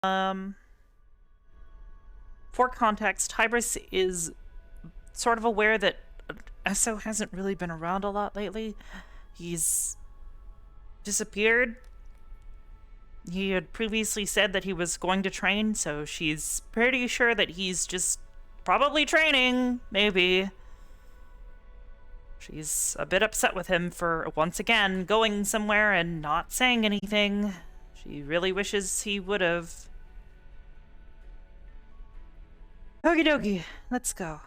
Um, for context, Hybris is sort of aware that Esso hasn't really been around a lot lately. He's disappeared. He had previously said that he was going to train, so she's pretty sure that he's just probably training, maybe. She's a bit upset with him for, once again, going somewhere and not saying anything. She really wishes he would have. Okie dokie, let's go.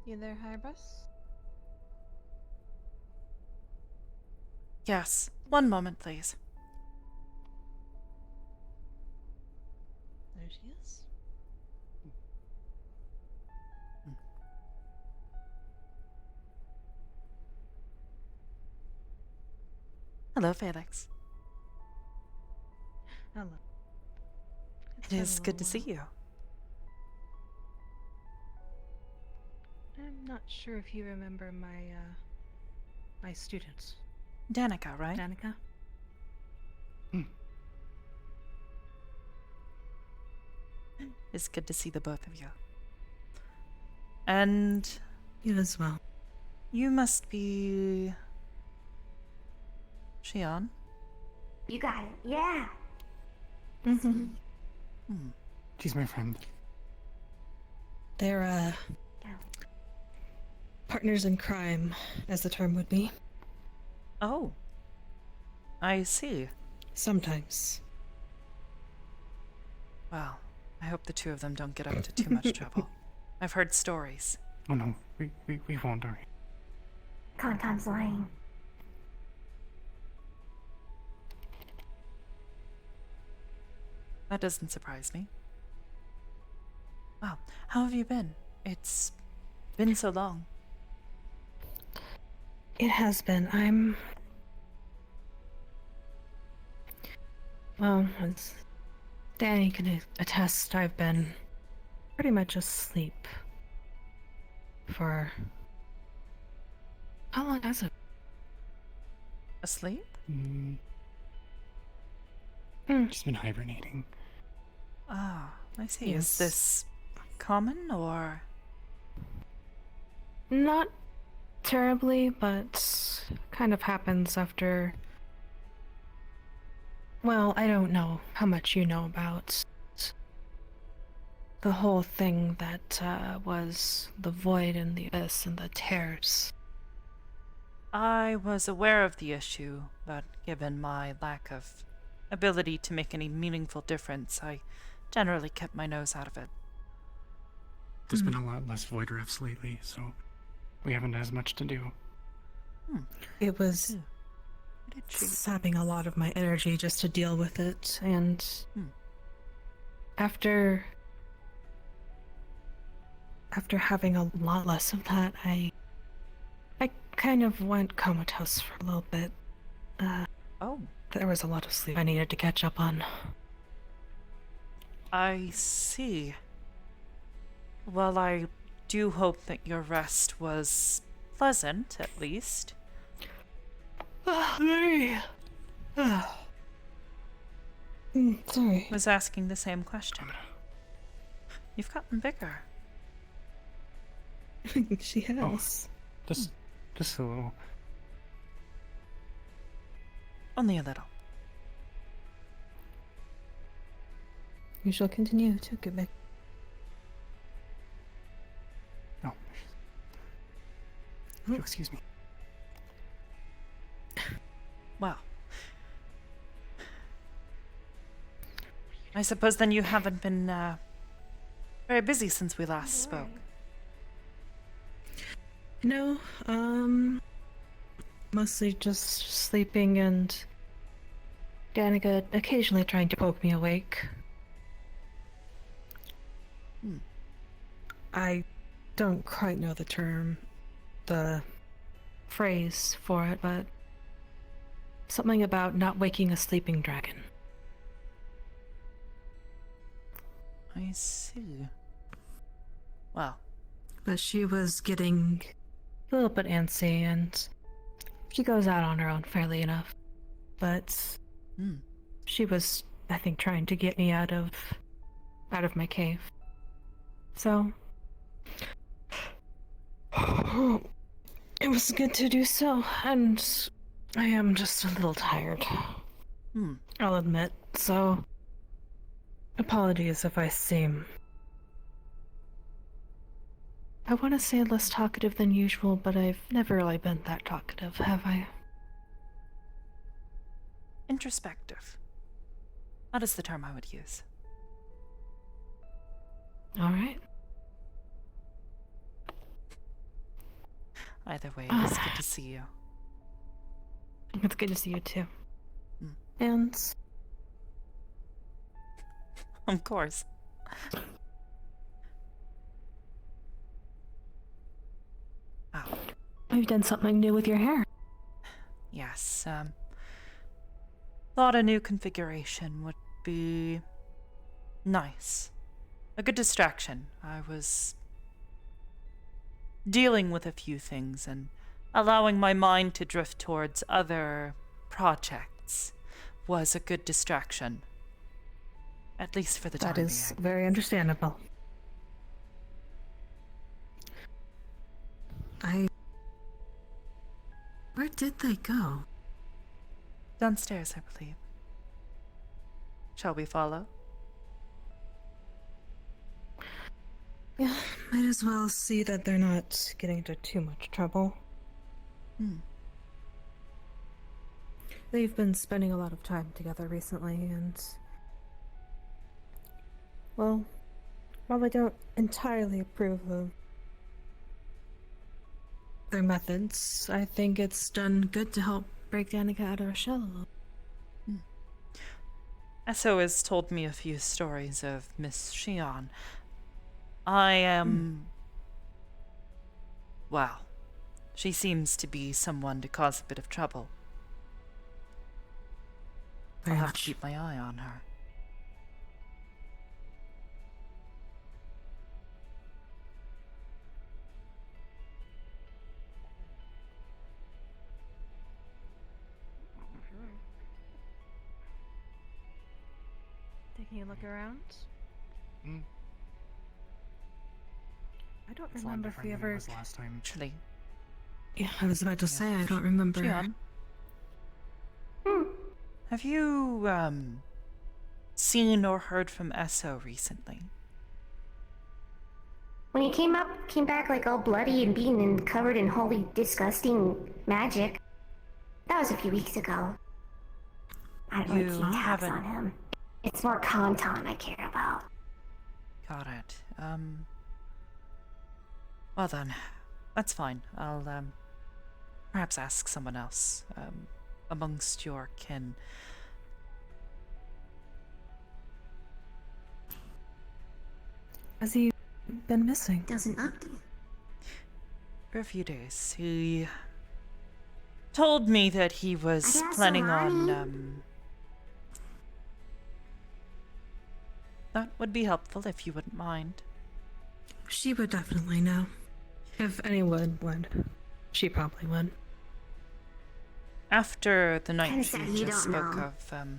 You there, Hybris? Yes, one moment, please. There she is. Hello, Felix. Hello. It is good to see you. I'm not sure if you remember my students. Danica, right? Danica? It's good to see the both of you. And You as well. you must be... Shion? You got it. Yeah. Mm-hmm. She's my friend. They're, partners in crime, as the term would be. Oh. I see. Sometimes. Well, I hope the two of them don't get up to too much trouble. I've heard stories. Oh no, we won't, Ari. Concon's lying. That doesn't surprise me. Well, how have you been? It's been so long. It has been. Well, as Danny can attest, I've been pretty much asleep for... How long has it? Asleep? She's been hibernating. Ah, I see. Yes. Is this common, or...? Not terribly, but kind of happens after... Well, I don't know how much you know about the whole thing that was the void and the abyss and the tears. I was aware of the issue, but given my lack of ability to make any meaningful difference, I generally kept my nose out of it. There's been a lot less void rifts lately, so we haven't as much to do. It was What did she... sapping a lot of my energy just to deal with it, and after having a lot less of that, I kind of went comatose for a little bit. Oh, There was a lot of sleep I needed to catch up on. I see. Well, I do hope that your rest was pleasant, at least. Sorry. Was asking the same question. You've gotten bigger. She has. Just a little. Only a little. You shall continue to get back. No. Oh, excuse me. Well. I suppose then you haven't been, very busy since we last spoke. No, mostly just sleeping and Danica occasionally trying to poke me awake. I don't quite know the phrase for it, but something about not waking a sleeping dragon. I see. Well. But she was getting a little bit antsy, and She goes out on her own fairly enough. But Hmm. she was, I think, trying to get me out of my cave. So it was good to do so, and I am just a little tired. Hmm. I'll admit. So apologies if I seem, I want to say, less talkative than usual, but I've never really been that talkative, have I? Introspective. That is the term I would use. All right. Either way, it's good to see you. It's good to see you too. Mm. And Of course. Oh, you've done something new with your hair. yes. Thought a new configuration would be nice. A good distraction. I was dealing with a few things and allowing my mind to drift towards other projects was a good distraction. At least for the time That is being. very understandable. Where did they go? Downstairs, I believe. Shall we follow? Yeah, might as well see that they're not getting into too much trouble. Hmm. They've been spending a lot of time together recently, and well, while I don't entirely approve of their methods, I think it's done good to help break Danica out of her shell a little. Esso has told me a few stories of Miss Shion. I am... Well, she seems to be someone to cause a bit of trouble. I'll Very have to much. keep my eye on her. Taking a look around? Mm. I don't It's a lot remember if different we than it ever. was last time. Actually, Yeah, I was about to Yeah. say I don't remember. Shion, have you, seen or heard from Esso recently? When he came back like all bloody and beaten and covered in holy, disgusting magic. That was a few weeks ago. I don't really You keep tabs haven't- on him. It's more Kanton I care about. Got it. Well then, that's fine. I'll, perhaps ask someone else, amongst your kin. Has he been missing? Doesn't update. For a few days, he told me that he was I got planning some money. on, that would be helpful if you wouldn't mind. She would definitely know. If anyone would, she probably would. After the night Kinda she sad you just don't spoke know. of,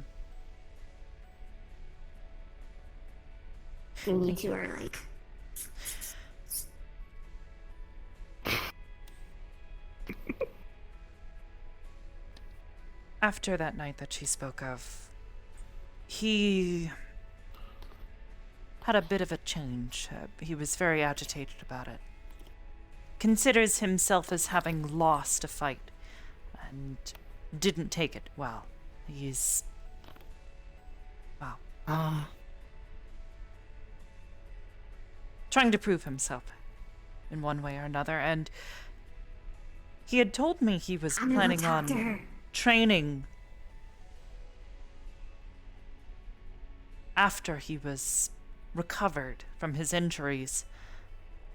You two are like. after that night that she spoke of, he had a bit of a change. He was very agitated about it. Considers himself as having lost a fight and didn't take it well. He's... well, Ah. trying to prove himself in one way or another, and he had told me he was I'm gonna go planning talk to on her. training after he was recovered from his injuries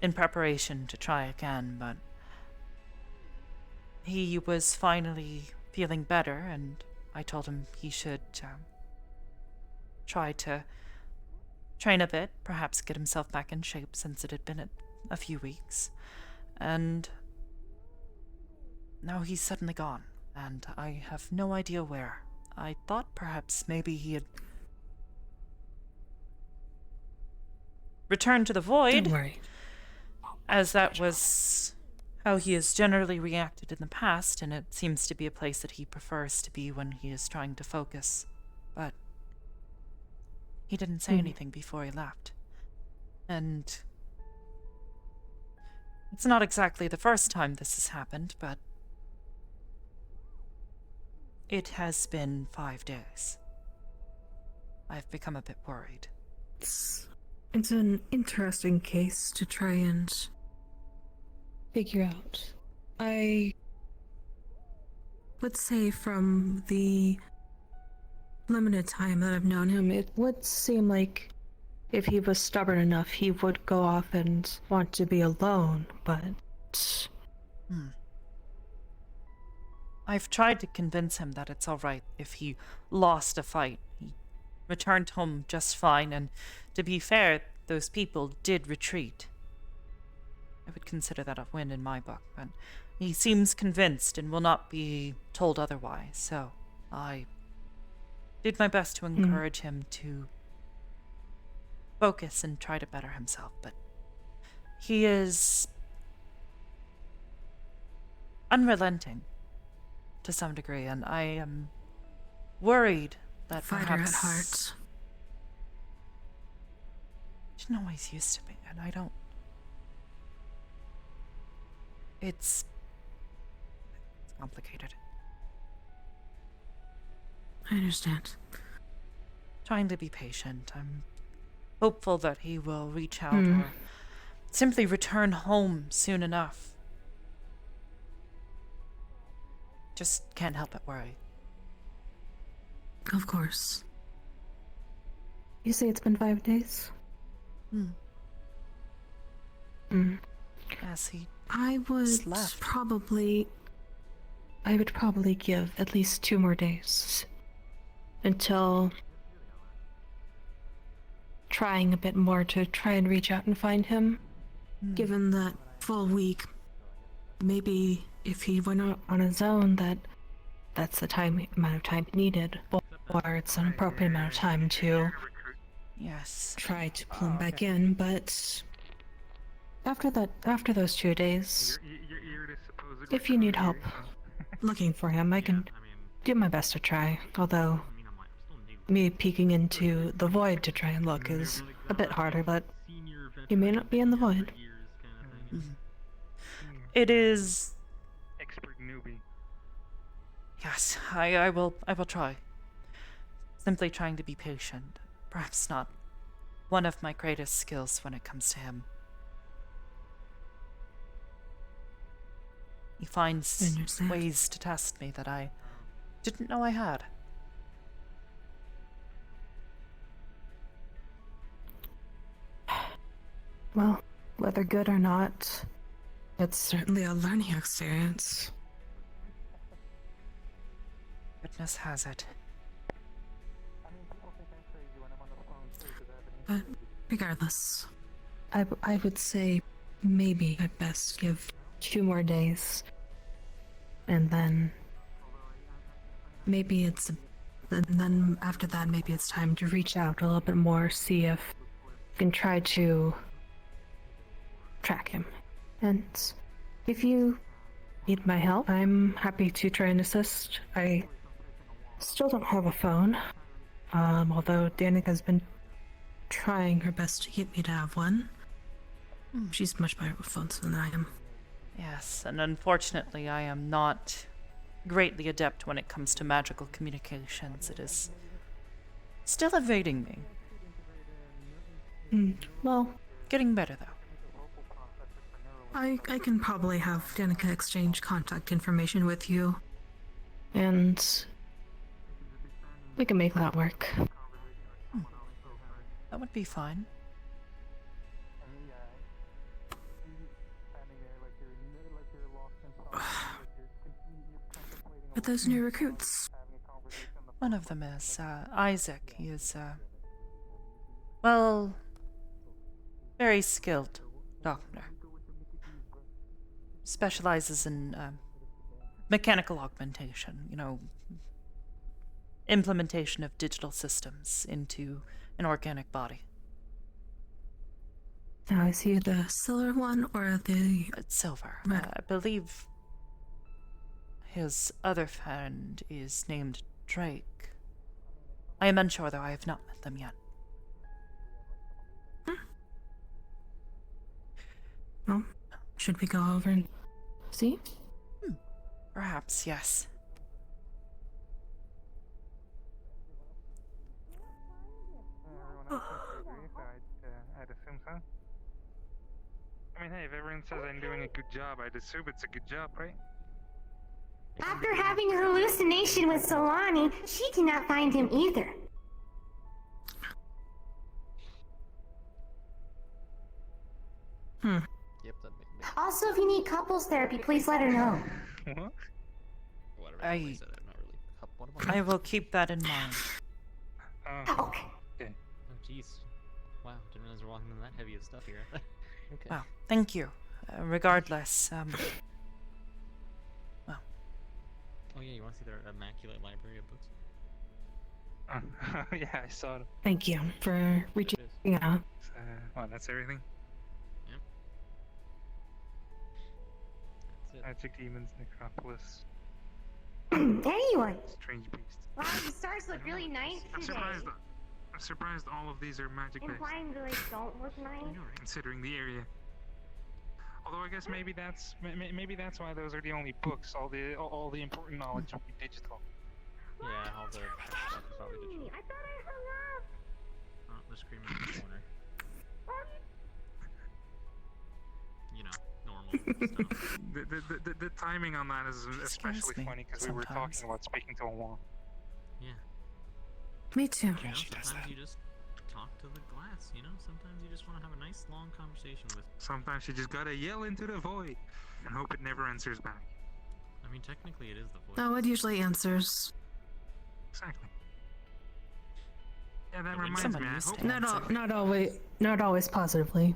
in preparation to try again, but he was finally feeling better, and I told him he should try to train a bit, perhaps get himself back in shape since it had been a few weeks. And now he's suddenly gone, and I have no idea where. I thought perhaps maybe he had returned to the void, Don't worry. as that was how he has generally reacted in the past, and it seems to be a place that he prefers to be when he is trying to focus. But he didn't say anything before he left. And it's not exactly the first time this has happened, but it has been 5 days. I've become a bit worried. It's an interesting case to try and figure out. I would say from the limited time that I've known him, it would seem like if he was stubborn enough, he would go off and want to be alone, but... I've tried to convince him that it's alright if he lost a fight. He returned home just fine, and to be fair, those people did retreat. I would consider that a win in my book, but he seems convinced and will not be told otherwise, so I did my best to encourage him to focus and try to better himself, but he is unrelenting to some degree, and I am worried that Fighter perhaps... at heart. Didn't always used to be, and I don't... It's complicated. I understand. Trying to be patient. I'm hopeful that he will reach out or simply return home soon enough. Just can't help but worry. Of course. You say it's been 5 days? As he I would left. probably give at least 2 more days until trying a bit more to try and reach out and find him. Given that full week, maybe if he went out on his own, that's the amount of time needed, or it's an appropriate amount of time to Yes. try to pull him back in. But after those 2 days, if you need help looking for him, I can do my best to try. Although me peeking into the void to try and look is a bit harder, but he may not be in the void. It is... Expert newbie. Yes, I will try. Simply trying to be patient. Perhaps not one of my greatest skills when it comes to him. He finds understand. ways to test me that I didn't know I had. Well, whether good or not, it's certainly a learning experience. Goodness has it. But regardless, I would say maybe I'd best give 2 more days, and then after that, maybe it's time to reach out a little bit more, see if we can try to track him. And if you need my help, I'm happy to try and assist. I still don't have a phone, although Danica's been trying her best to get me to have one. She's much better with phones than I am. Yes, and unfortunately I am not greatly adept when it comes to magical communications. It is still evading me. Well, Getting better, though. I can probably have Danica exchange contact information with you, and we can make that work. That would be fine. But those new recruits, One of them is Isaac. He is, well, very skilled doctor. Specializes in mechanical augmentation, you know, implementation of digital systems into an organic body. Now, is he the silver one or the... It's silver. Red. I believe his other friend is named Drake. I am unsure, though. I have not met them yet. Well, should we go over and see? Perhaps, yes. I'd assume so. I mean, hey, if everyone says I'm doing a good job, I'd assume it's a good job, right? After having a hallucination with Solani, she did not find him either. Yep, that makes Also, if you need couples therapy, please let her know. What? whatever. I- said I'm not really. What about I will keep that in mind. Okay. Oh, jeez. Wow, didn't realize we're walking in that heavy of stuff here. Okay. Well, thank you. Regardless, Oh yeah, you want to see their immaculate library of books? Yeah, I saw it. Thank you for reaching out. Well, that's everything. That's it. Magic Demons, Necropolis, Anyway, Strange Beasts. wow, the stars look really nice I'm today. surprised all of these are magic based, Implying they like don't look nice. considering the area. Although I guess maybe that's why those are the only books. All the important knowledge will be digital. Yeah, all the stuff is probably digital. I thought I hung up. Oh, they're screaming in the corner. You know, normal stuff. The timing on that is especially me funny because we were sometimes. talking about speaking to a wall. Yeah. Me too. Yeah, she does Sometimes that. you just talk to the glass, you know? Sometimes you just want to have a nice long conversation with... Sometimes you just gotta yell into the void and hope it never answers back. I mean, technically it is the voice. No, it usually answers. Exactly. Yeah, that Somebody reminds me. I used hope to. Not always positively.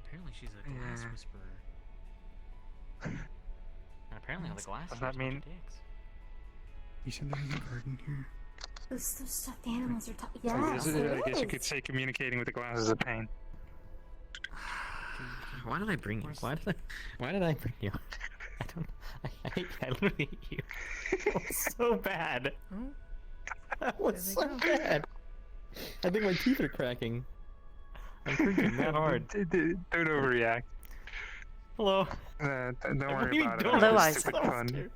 Apparently she's a glass Yeah. whisperer. And apparently all the glass Does that is a bunch mean- of dicks. You said there's a garden here. Those stuffed animals are talking. I Yes, guess, it I guess you could is. say communicating with the glass is a pain. Why did I bring you? Why did I bring you? I don't. I literally hate you. That was so bad. That was so bad. I think my teeth are cracking. I'm freaking that hard. Don't overreact. Hello. Don't What worry do you about it. mean, It's Hello, just Isaac. stupid So fun. scared.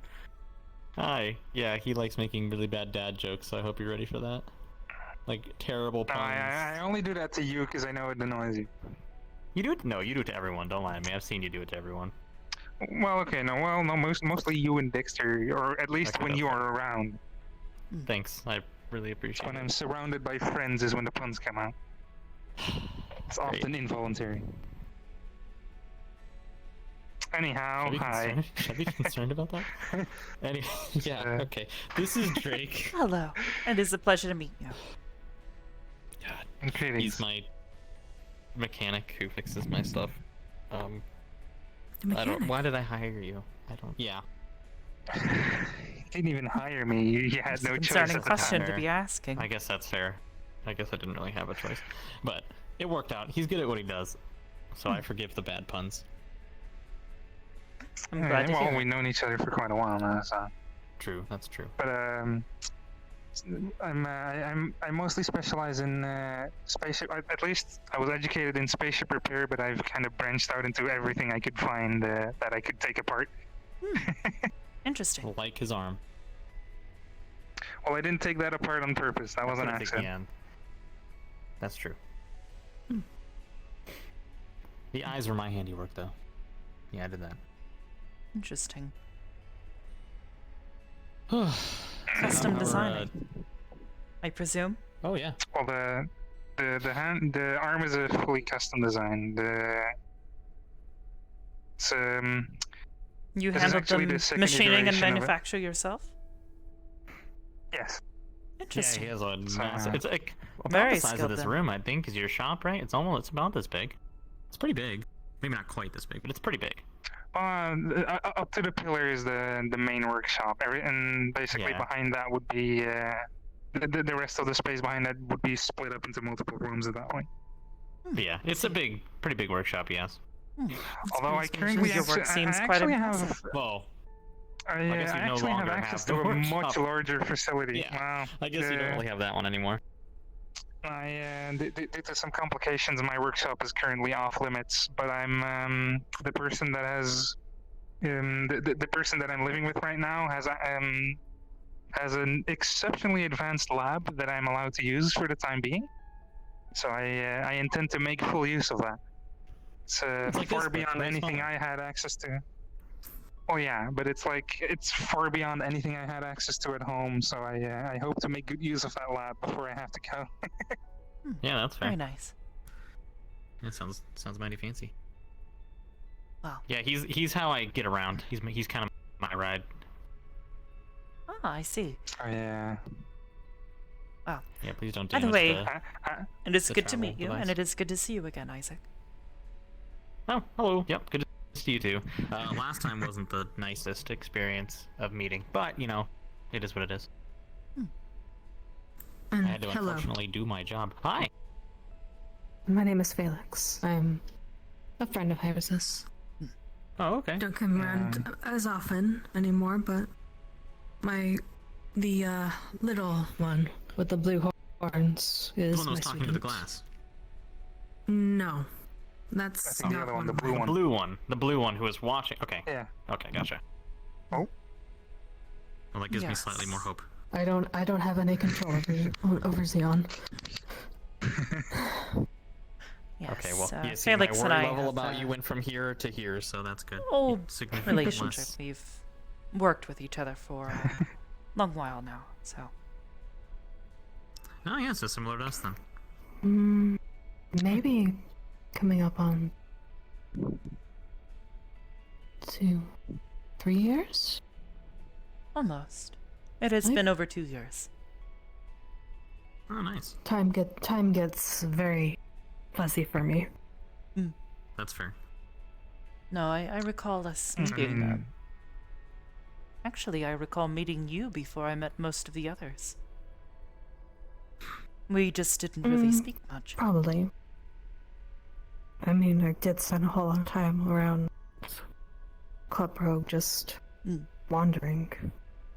Hi. Yeah, he likes making really bad dad jokes, so I hope you're ready for that. Like terrible No, puns. I only do that to you because I know it annoys you. You do it? No, you do it to everyone. Don't lie to me. I've seen you do it to everyone. Well, okay, no, mostly you and Dexter, or at least Okay, when that's you fair. are around. Thanks. I really appreciate When it. I'm surrounded by friends is when the puns come out. It's often involuntary. Anyhow, hi. Should I be concerned about that? Anyway, yeah, okay. This is Drake. hello. It is a pleasure to meet you. And greetings. He's my mechanic who fixes my stuff. The I don't. mechanic. Why did I hire you? I don't. Yeah. You didn't even hire me. You had It's a no choice concerning at the question time. to be asking. I guess that's fair. I guess I didn't really have a choice, but it worked out. He's good at what he does, so I forgive the bad puns. I'm glad to well, hear. we've known each other for quite a while now, so. True. That's true. But I mostly specialize in spaceship. At least I was educated in spaceship repair, but I've kind of branched out into everything I could find that I could take apart. Interesting. Like his arm. Well, I didn't take that apart on purpose. That was an That's what I think, accident. yeah. That's true. The eyes were my handiwork, though. Yeah, I did that. Interesting. Oh Custom designing, I presume. Oh yeah. Well, the arm is a fully custom design. It's You This is handled actually the the second machining and iteration of it. manufacture yourself? yes. Yeah, Interesting. he has a So, massive. It's like about Very the size of skilled this then. room, I think, is your shop, right? It's about this big. It's pretty big. Maybe not quite this big, but it's pretty big. Up to the pillar is the main workshop. And basically Yeah. behind that would be the rest of the space behind that would be split up into multiple rooms at that point. Yeah, it's a pretty big workshop, yes. Although I currently Your work seems quite impressive. Well, I guess you no actually have longer access have to the a much workshop. larger facility. Yeah, Wow. I guess you don't really have that one anymore. Due to some complications, my workshop is currently off limits. But I'm the person that has the person that I'm living with right now has an exceptionally advanced lab that I'm allowed to use for the time being. So I intend to make full use of that. It's like far this, but beyond way anything smaller. I had access to. Oh yeah, but it's far beyond anything I had access to at home. So I hope to make good use of that lab before I have to go. Yeah, that's fair. Very nice. That sounds mighty fancy. Wow. Yeah, he's how I get around. He's kind of my ride. Ah, I see. Oh yeah. Wow. Yeah, please don't do By the much way, to- It is the good to travel meet you, device. and it is good to see you again, Isaac. Oh, hello. Yep, good to see you too. Last time wasn't the nicest experience of meeting, but you know, it is what it is. I And had to hello, unfortunately do my job. Hi. my name is Felix. I'm a friend of Hybris's. Oh, okay. Don't come around as often anymore, but the little one with the blue horns The is one that was my talking to the student. glass. No, I that's think the not other one, one the of blue mine. one. The blue one who was watching. Okay. Yeah. Okay, gotcha. Oh. Well, that gives me slightly more Yes. hope. I don't have any control over Xeon. Yes. Okay, well, uh, you see, Felix my and worry I level have about a you went from here to here, so that's good. old Significantly relationship. less. We've worked with each other for a long while now, so. Oh, yeah, so similar to us then. Maybe coming up on 2, 3 years. Almost. It has Right. been over 2 years. Oh, nice. Time gets very fuzzy for me. That's fair. No, I recall us meeting. Actually, I recall meeting you before I met most of the others. We just didn't really speak much. Probably. I mean, I did spend a whole lot of time around Club Rogue just wandering.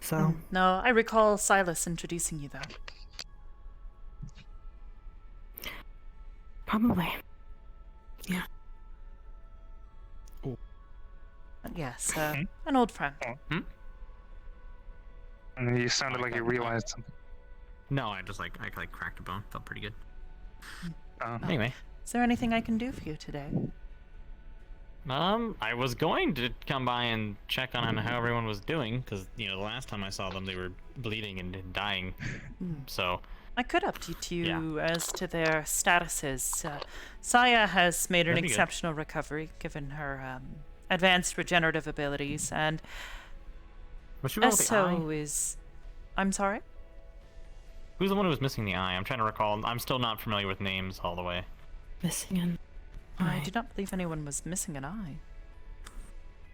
So, No, I recall Silas introducing you, though. probably. Yeah. But yes, an old friend. And you sounded like you realized something. No, I cracked a bone. Felt pretty good. Oh. Anyway, Is there anything I can do for you today? I was going to come by and check on how everyone was doing, because, you know, the last time I saw them, they were bleeding and dying. So, I could update you Yeah. as to their statuses. Saya has made an That'd be good. exceptional recovery, given her advanced regenerative abilities, and was she the one with the eye? Esso is... I'm sorry? Who's the one who was missing the eye? I'm trying to recall. I'm still not familiar with names all the way. Missing an I eye. do not believe anyone was missing an eye.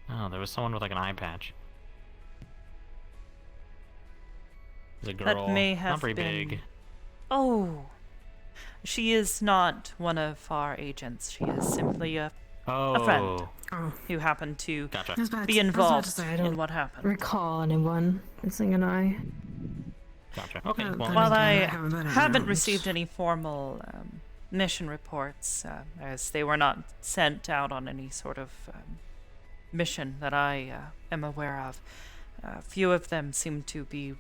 Oh, there was someone with like an eye patch. The That girl, may have not very been- big. Oh! She is not one of our agents. She is simply a Oh, friend. Oh, who happened to gotcha. I was about be to- I was about to involved say, I in don't what happened. recall anyone missing an eye. Gotcha. Okay, well, then While I again, haven't been haven't around. received any formal mission reports, as they were not sent out on any sort of mission that I am aware of, a few of them seem to be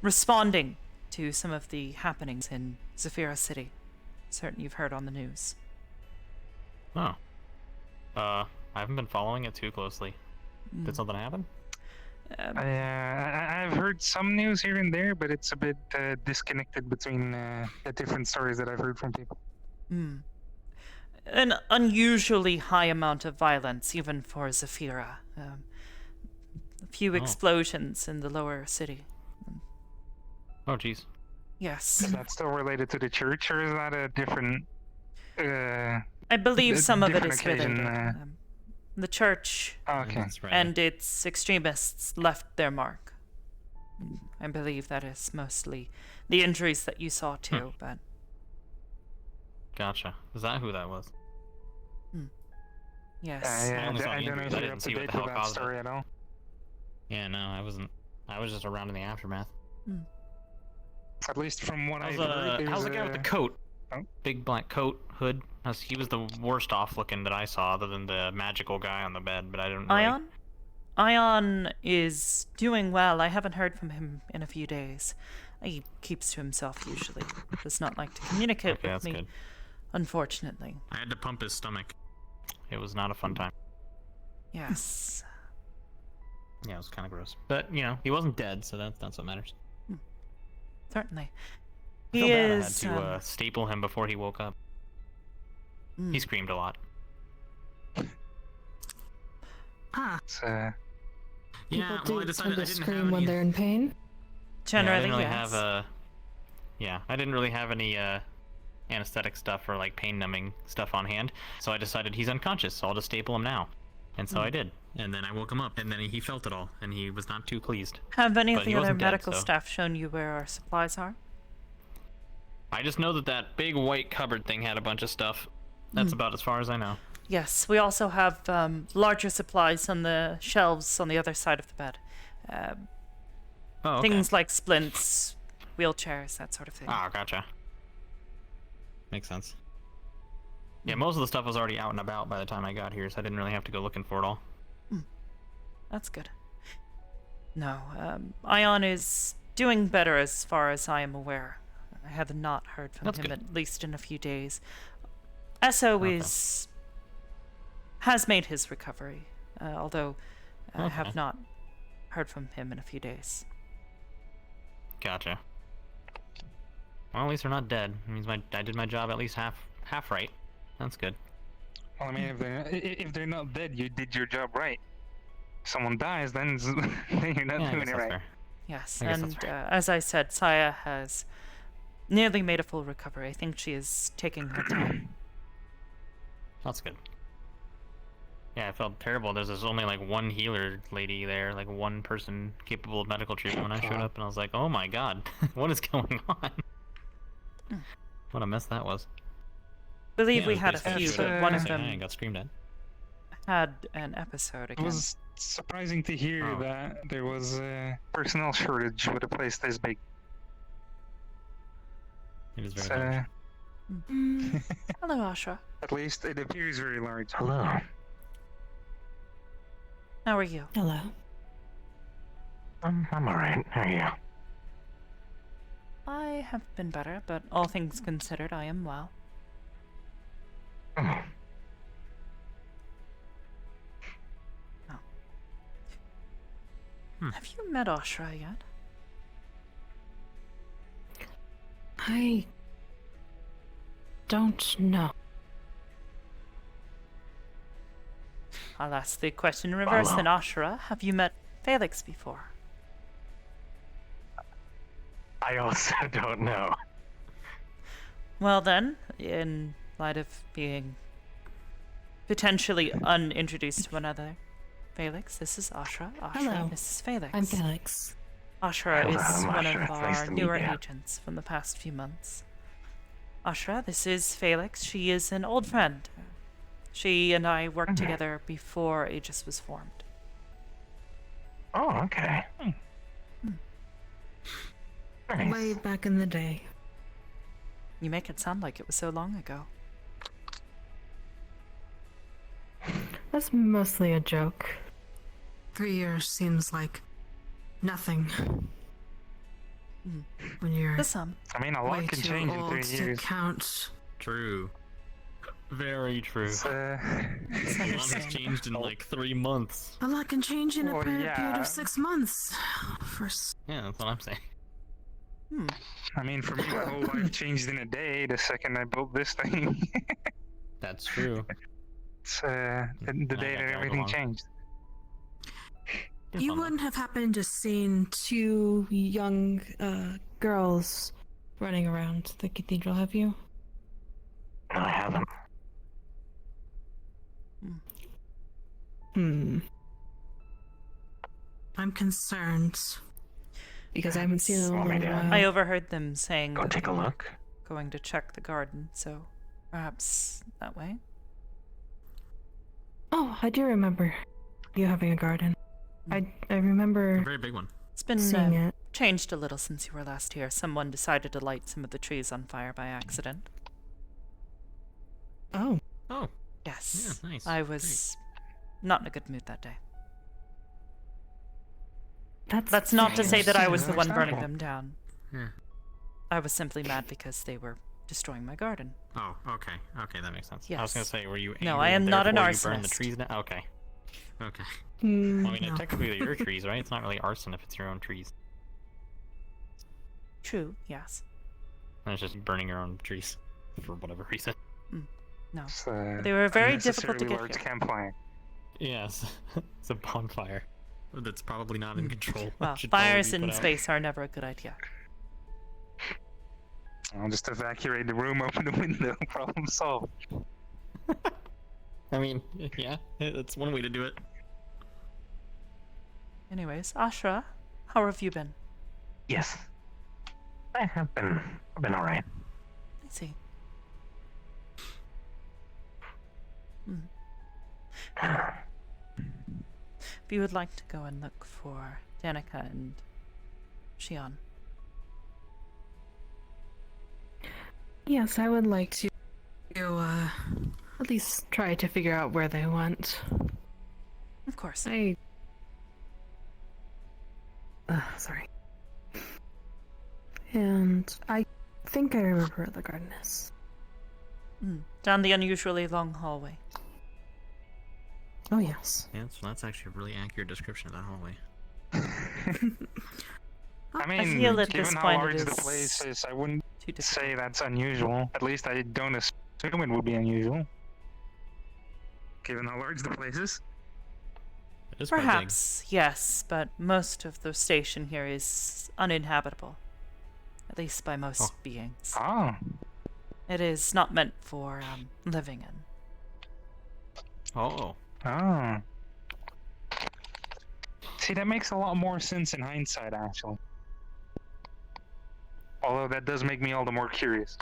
responding to some of the happenings in Zafira City. Certain you've heard on the news. oh. I haven't been following it too closely. Did something happen? I've heard some news here and there, but it's a bit disconnected between the different stories that I've heard from people. An unusually high amount of violence, even for Zafira. A few explosions in the lower city. Oh, jeez. Yes. Is that still related to the church, or is that a different? I believe a some of it different is occasion, related. The church Oh, okay. That's right. and its extremists left their mark. I believe that is mostly the injuries that you saw too, but Gotcha. Is that who that was? yes. I only saw I don't know Andrew, if but I you're didn't up see to what date the hell with that caused it. story at all. Yeah, no, I wasn't. I was just around in the aftermath. At least from what I've How's, heard, how's the guy with the coat? Oh. Big black coat, hood. He was the worst off looking that I saw, other than the magical guy on the bed. But I don't really... Ion? Ion is doing well. I haven't heard from him in a few days. He keeps to himself usually. Does not like to communicate Okay, with that's me, good. unfortunately. I had to pump his stomach. It was not a fun time. Yes. Yeah, it was kind of gross. But you know, he wasn't dead, so that's what matters. Certainly. I feel He bad is. I had to staple him before he woke up. He screamed a lot. Ah, It's, Yeah, people well, I do decided tend I to didn't scream have when any... they're in pain. Generally, I didn't really yes. have yeah, I didn't really have any anesthetic stuff or like pain numbing stuff on hand, so I decided he's unconscious, so I'll just staple him now. And so I did. And then I woke him up, and then he felt it all, and he was not too pleased. Have any of But he the other wasn't dead, medical so- staff shown you where our supplies are? I just know that that big white cupboard thing had a bunch of stuff. That's about as far as I know. Yes, we also have larger supplies on the shelves on the other side of the bed. Oh, okay. Things like splints, wheelchairs, that sort of thing. Oh, gotcha. Makes sense. Yeah, most of the stuff was already out and about by the time I got here, so I didn't really have to go looking for it all. That's good. No, Ion is doing better as far as I am aware. I have not heard from That's him good. at least in a few days. Esso Okay. has made his recovery, although I Okay. have not heard from him in a few days. Gotcha. Well, at least they're not dead. It means I did my job at least half right. That's good. well, I mean, if they're not dead, you did your job right. If someone dies, then then you're not Yeah, I doing guess it that's right. fair. Yes, I guess and that's right. as I said, Saya has nearly made a full recovery. I think she is taking her time. That's good. Yeah, I felt terrible. There's only like one healer lady there, like one person capable of medical treatment when I showed up, and I was like, oh my god, what is going on? What a mess that was. believe Yeah, we it was had a basically few, just, but one of saying hi them and got screamed at. had an episode It again. was surprising to hear Oh. that there was a personnel shortage with a place this big. It is It's, very large. Hello, Ashra. at least it appears very large. Hello. How are you? Hello. I'm alright. How are you? I have been better, but all things considered, I am well. Oh. Have you met Ashra yet? I don't know. I'll ask the question in reverse then, Ashra. Have you met Felix before? I also don't know. Well then, in light of being potentially unintroduced to one another, Felix, this is Ashra. Ashra, Hello. this is Felix. I'm Felix. Ashra Hello, is I'm one Ashra. of Nice our to meet newer you. agents from the past few months. Ashra, this is Felix. She is an old friend. She and I worked together before Aegis was formed. Oh, okay. Nice. Way back in the day. You make it sound like it was so long ago. That's mostly a joke. 3 years seems like nothing. When you're To some. I mean, a way lot can too change in old 3 to years. count. True. Very true. It's, A lot has changed in like 3 months. A lot can change in a Well, period yeah. of 6 months. First, Yeah, that's what I'm saying. I mean, for me, my whole life changed in a day the second I built this thing. That's true. It's the I day got that dragged everything along. changed. you wouldn't have happened to seen 2 young girls running around the cathedral, have you? No, I haven't. I'm concerned because I haven't seen it in a Want me little to- while. I overheard them saying Go that take they a were look. going to check the garden, so perhaps that way. Oh, I do remember you having a garden. I remember A very big one. It's been seeing it. changed a little since you were last here. Someone decided to light some of the trees on fire by accident. Oh, Oh, Yes. Yeah, nice. I was not in a good mood that day. That's not to very say that I was the understandable. one burning them down. yeah. I was simply mad because they were destroying my garden. Oh, okay. Okay, that makes sense. I was gonna Yes. say, were you angry No, I am and not an therefore you burned the arsonist. trees down? Okay. Okay. Hmm, Well, I mean, no. technically they're your trees, right? It's not really arson if it's your own trees. True, yes. And it's just burning your own trees for whatever reason. No. It's, They were very difficult to unnecessarily get large here. campfire. Yes, it's a bonfire that's probably not in control. Well, Should probably fires be in put out. space are never a good idea. I'll just evacuate the room, open the window, problem solved. I mean, yeah, that's one way to do it. Anyways, Ashra, how have you been? Yes. I've been alright. I see. If you would like to go and look for Danica and Shion. Yes, I would like to at least try to figure out where they went. Of course. Sorry. And I think I remember where the garden is. Down the unusually long hallway. Oh, yes. Yeah, so that's actually a really accurate description of that hallway. I mean, feel at given this how point large it the is place is, I wouldn't Too difficult. say that's unusual. At least I don't assume it would be unusual. Given how large the place is. It is quite big. Perhaps, yes, but most of the station here is uninhabitable. At least by most Oh. beings. Oh. It is not meant for living in. Oh, Oh. See, that makes a lot more sense in hindsight, actually. Although that does make me all the more curious.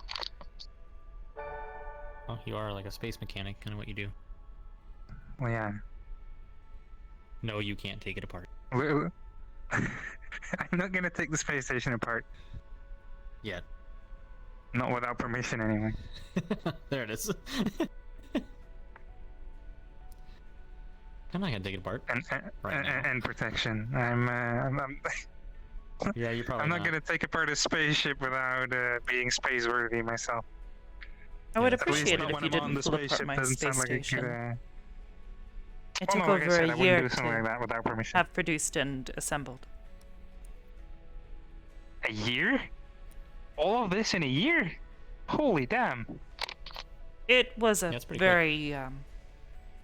well, you are like a space mechanic, kind of what you do. Well, yeah. No, you can't take it apart I'm not gonna take the space station apart. yet. Not without permission, anyway. There it is. I'm not gonna take it apart. Right now. And protection. Yeah, you're probably I'm not gonna take apart a spaceship without being space worthy myself. I would Yeah. At least appreciate not it if when you I'm on didn't the pull apart spaceship. my Doesn't space sound like a good. station. It Well, took no, like I over said, I a wouldn't year do something like to that without permission. have produced and assembled. A year? All of this in a year? Holy damn! It was a Yeah, it's pretty very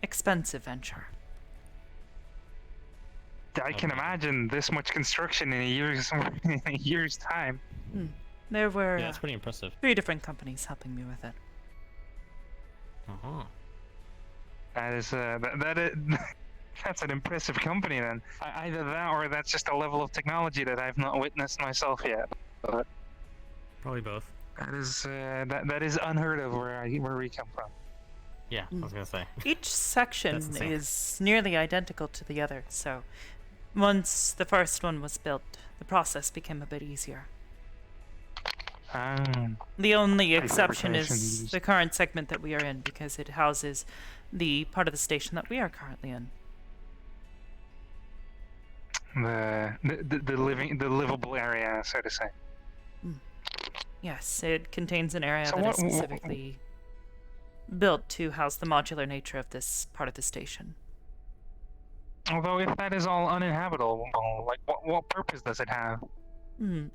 expensive venture. I can imagine this much construction in a year's in a year's time. There were Yeah, it's pretty impressive. 3 different companies helping me with it. Uh-huh. That is that's an impressive company then. Either that or that's just a level of technology that I've not witnessed myself yet. But Probably both. that is that is unheard of where we come from. Yeah, I was gonna say. Each section That's insane. is nearly identical to the other, so once the first one was built, the process became a bit easier. The only exception is fabrications. the current segment that we are in, because it houses the part of the station that we are currently in. The livable area, so to say. Yes, it contains an area So that is what- specifically built to house the modular nature of this part of the station. Although if that is all uninhabitable, like what purpose does it have? Hmm.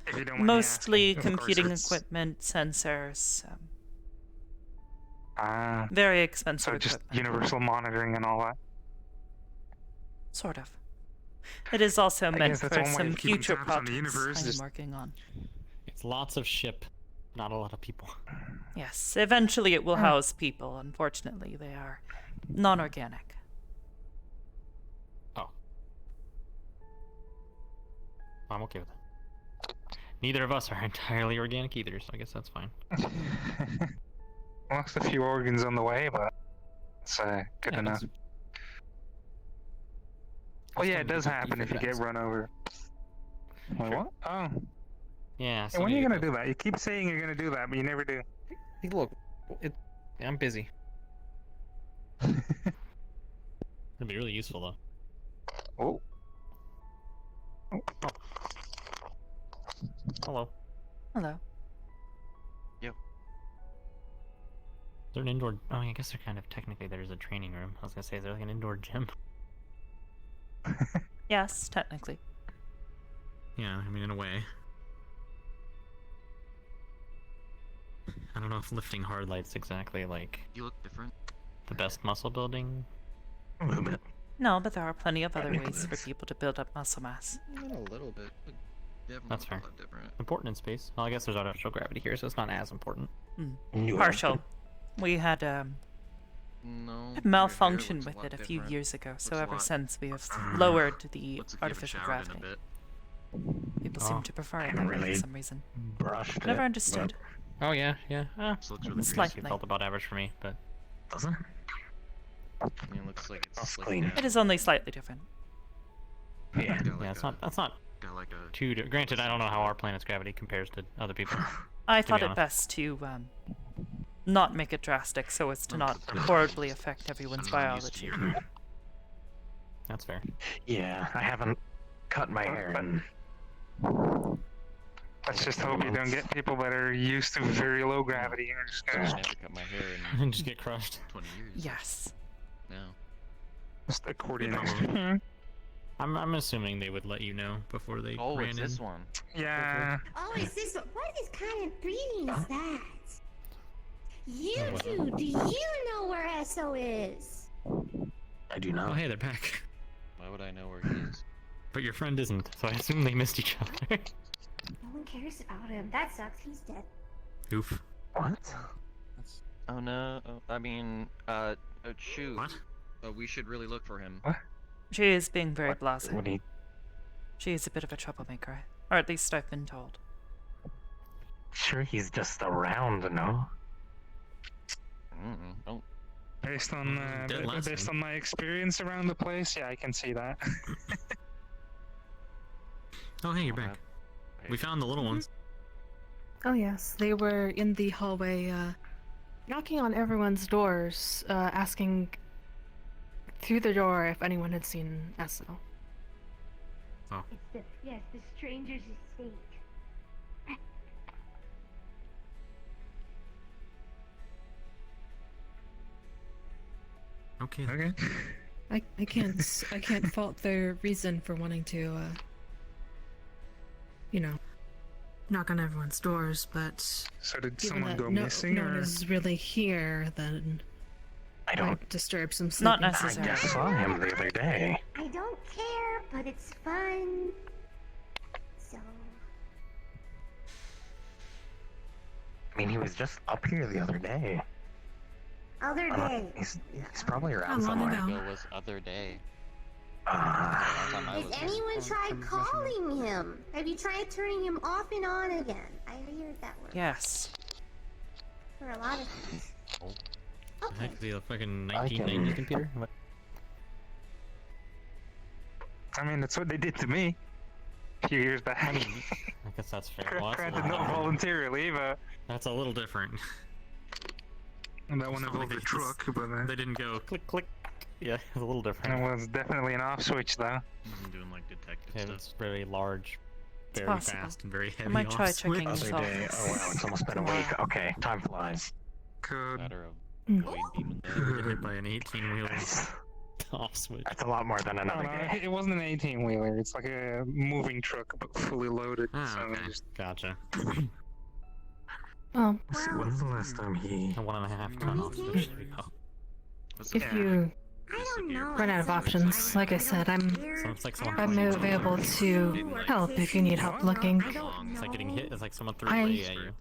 If you don't mind me Mostly asking. Of course computing it's- equipment, sensors, Ah, very expensive so just equipment. universal monitoring and all that. Sort of. It is also meant guess that's for one way some of keeping future tabs on the projects universe, I'm just- working on. It's lots of ship, not a lot of people. Yes, eventually it will house people. Unfortunately, they are non-organic. I'm okay with that. Neither of us are entirely organic either, so I guess that's fine. Lost a few organs on the way, but it's good Yeah, enough. that's- Oh yeah, still it does good happen if you get defense. run over. Wait, Sure. what? Oh. Yeah. Hey, so when are maybe you gonna go- do that? You keep saying you're gonna do that, but you never do. Hey, look, I'm busy. It'd be really useful though. Oh. Hello. Hello. Is there an indoor? Oh, I guess there kind of technically there's a training room. I was gonna say, is there like an indoor gym? Yes, technically. Yeah, I mean, in a way. I don't know if lifting hard light's exactly like You look different. the best muscle building. A little bit. No, but there are plenty of other ways for people to build up muscle mass. Even a little bit. But definitely That's a fair. lot different. Important in space. Well, I guess there's artificial gravity here, so it's not as important. No. Partial. We had No. a your malfunction hair looks with lot it a few different. years ago, so Looks a ever lot- since we have lowered the Looks like you haven't artificial showered in a gravity. bit. People Oh. seem to prefer it haven't that way really for some reason. Brushed Never it, understood. Oh yeah, yeah. This looks really It's great. like- It felt about average for me, but but doesn't. I mean, it looks like That's it's like clean. It is only slightly different. Yeah. yeah, it's not Got like a. too. Granted, I don't know how our planet's gravity compares to other people. I To thought be it honest. best to not make it drastic so as to not horribly affect everyone's I'm used to biology. your- That's fair. Yeah, I haven't cut my hair in. Let's just hope you don't get people that are used to very low gravity and are just I gonna never cut my hair And just get crushed. 20 years. Yes. now. just accordion. Probably. I'm assuming they would let you know before they Oh, ran it's in. this one. Yeah. Oh, is this what is kind of breeding is that? You Oh, wow. two, do you know where Esso is? I do Oh not. hey, they're back. Why would I know where he is? But your friend isn't, so I assume they missed each other. No one cares about him. That sucks. He's dead. Oof. What? Oh no. Oh, I mean, shoot. What? We should really look for him. She is being very blasé. What do you? She is a bit of a troublemaker. Or at least I've been told. Sure, he's just around, no? Don't. Based on Dead last based time. on my experience around the place, yeah, I can see that. Oh hey, you're back. We found the little ones. Oh yes, they were in the hallway, knocking on everyone's doors, asking through the door if anyone had seen Esso. It's the stranger's estate. Okay. Okay. I can't fault their reason for wanting to, knock on everyone's doors, but So did given someone that go no missing, one or is really here, then I don't. might disturb some sleeping. Not I necessary. just saw him the other day. I don't care, but it's fun. So I mean, he was just up here the other day. other day. He's probably How around long somewhere. ago? It was other day. Uh, Time I Has was here. anyone tried calling him? Have you tried turning him off and on again? I heard that works Yes. for a lot of things. The Okay. heck, the fucking I can- 1990 computer? What? I mean, that's what they did to me a few years back. I mean, I guess that's fair. Well, that's, a Granted, little not different. voluntarily, but That's a little different. that one It's not involved like a they truck, but They didn't go click click. Yeah, it's a little it different. was definitely an off switch, though. I'm doing like detective Yeah, stuff. it's very large, very possible. fast, and very heavy. might try off switch. checking other Soft. day. Oh wow, it's almost been a week. Okay, time flies. Could Matter of Mm. void demon. Get hit by an 18-wheel That's off switch. a lot more than I another don't know, day. it wasn't an 18-wheeler. It's like a moving truck, but fully loaded. Ah, so okay. just Gotcha. Well, When was the last time he? A 1.5 ton off switch. There we go. What's if the- you I don't know. run out of options, like I said, I'm Sounds like someone I'm threw available to help if you need help looking. I don't It's like getting know. hit. It's like someone threw I- a ray at you.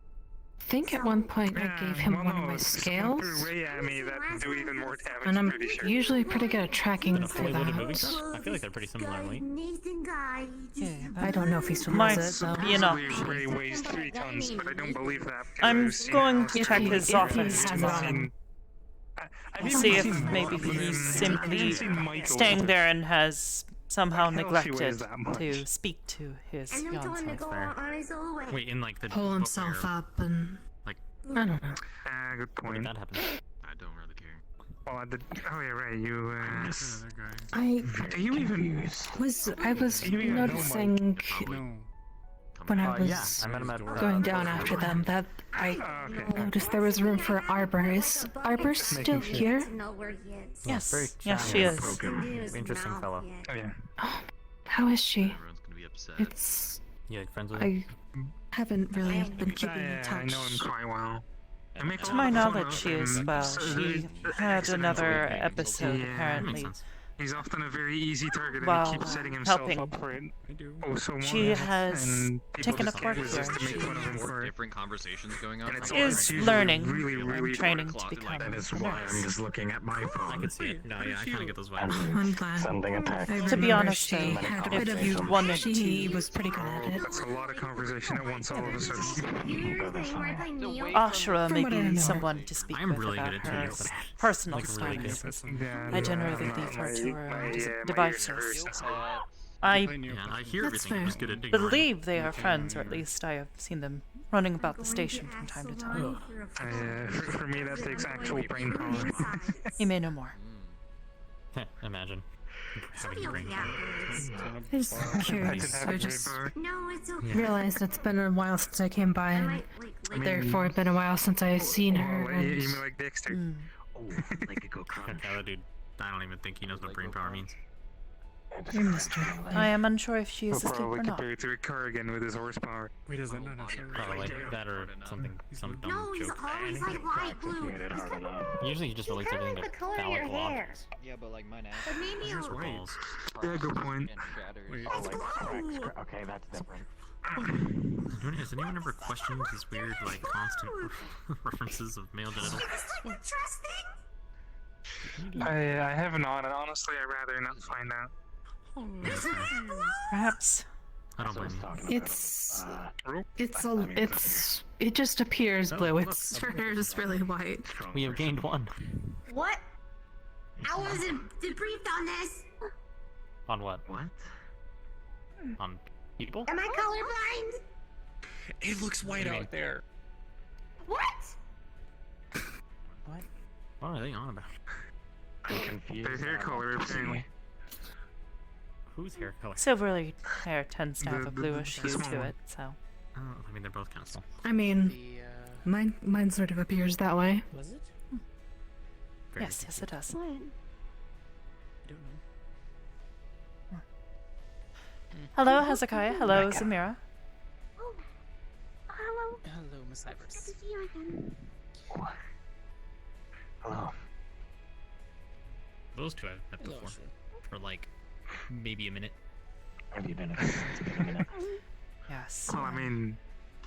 think at one point I gave him well, one of no, my someone scales, threw Ray at me that do even more damage. and I'm pretty sure. usually pretty good at tracking Is it a for fully loaded movie? that. I feel like they're pretty similar in weight. Nathan guy. Yeah, I don't know if he still Might has it though. be enough. Ray weighs 3 tons, but I don't believe that. because I'm I've seen going how to If check he- his if he office has to it on him. see if maybe he's simply staying there and has somehow Like, hell, she weighs neglected that much. to speak to his And then told him to fiance. go fair. on his own way. Wait, in like the Pull book himself where, up and like, I don't know. Good where did point. that happen? I don't really care. Well, I did. Oh yeah, Ray. You. Another guy. I Do you even? was You even know noticing No. when I was Yeah, I met him at going down after them that I Oh, okay. noticed there was room for Arbor. Is Arbor still making sure. here? To know where he is. Yes, very yes, she chatty. is. Didn't do his Interesting mouth fellow. yet. Oh yeah. How is she? Everyone's gonna be upset. It's You like friends with him? I haven't really been keeping in Yeah, I touch. know him quite well. I make a To lot my of fun knowledge, of she is him, well. so She the had accidental another things. episode Yeah. apparently. Makes sense. He's often a very easy target, and While, he keeps setting himself helping. up for it. I do. Oh, so much. She has and people taken just a can't court resist here. to make fun of him Four for it. different conversations going on. And it's I'm all- Is it's usually learning really, really and training to clocked in, become like, a That is nurse. just looking at my phone. I could see it. No, yeah, I kind of get those vibes. I'm glad. Sending a text. I To be remember honest, she though, had a if bit of you wanted she to- was pretty good at it. That's a lot of conversation at once, all of a sudden. You hear the thing where I play Neo? Ashura From may what I be remember. someone to speak I'm with really about good at her Neo, but personal like really good. studies. Yeah, I generally no, leave her my- to her my, own my devices. ears hurt. I Yeah, I hear That's everything. I'm just fair. good at ignoring. believe they are friends, or at least I have seen them running about the station from time to time. For me, that takes actual brain power. You may know more. Imagine having She'll brain be power. afterwards. I was I curious. can have I brain just power. No, it's okay. realized it's been a while since I came by, I and might, like, therefore it's been a while since I've seen her. Oh, you And mean like Dexter? Mm. Oh, like a go crunch. Okay, that dude. I don't even think he knows what brain power means. you're Mr. I am unsure if she We'll is asleep probably or not. compare it to a car again with his horsepower. Wait, is that not necessarily? Probably that or something, some dumb No, he's joke. always like light blue. Hit it hard enough. Usually he just relates Kinda everything like to the color of phallic your law. hair. Yeah, but like mine But maybe Yours a white. Balls. Yeah, good point. Wait. Oh, like okay, that's different. Has anyone ever questioned his weird, like, constant references of male genitals? Interesting. I have not, and honestly, I'd rather not find out. Perhaps. I don't blame you. It just appears Oh, blue. look, It's a her hair is really white. We have gained one. What? I wasn't debriefed on this. On what? What? On people? Am I colorblind? It looks white out there. What? What are they on about? I'm confused. Their hair color, apparently. Whose hair color? Silvery hair tends to have a The bluish hue small to one. it, so. Oh, I mean, they're both kind of small. I mean, mine sort of appears that way. Was it? Very Yes, yes, it does. I don't know. Hello, Hezekiah. Hello, Zamira. Oh. Hello. Hello, Miss Good Hybris. to see you again. What? Hello. Those two I've met before. For like, maybe a minute. Have you been? It's been a minute. Yes. Well, I mean,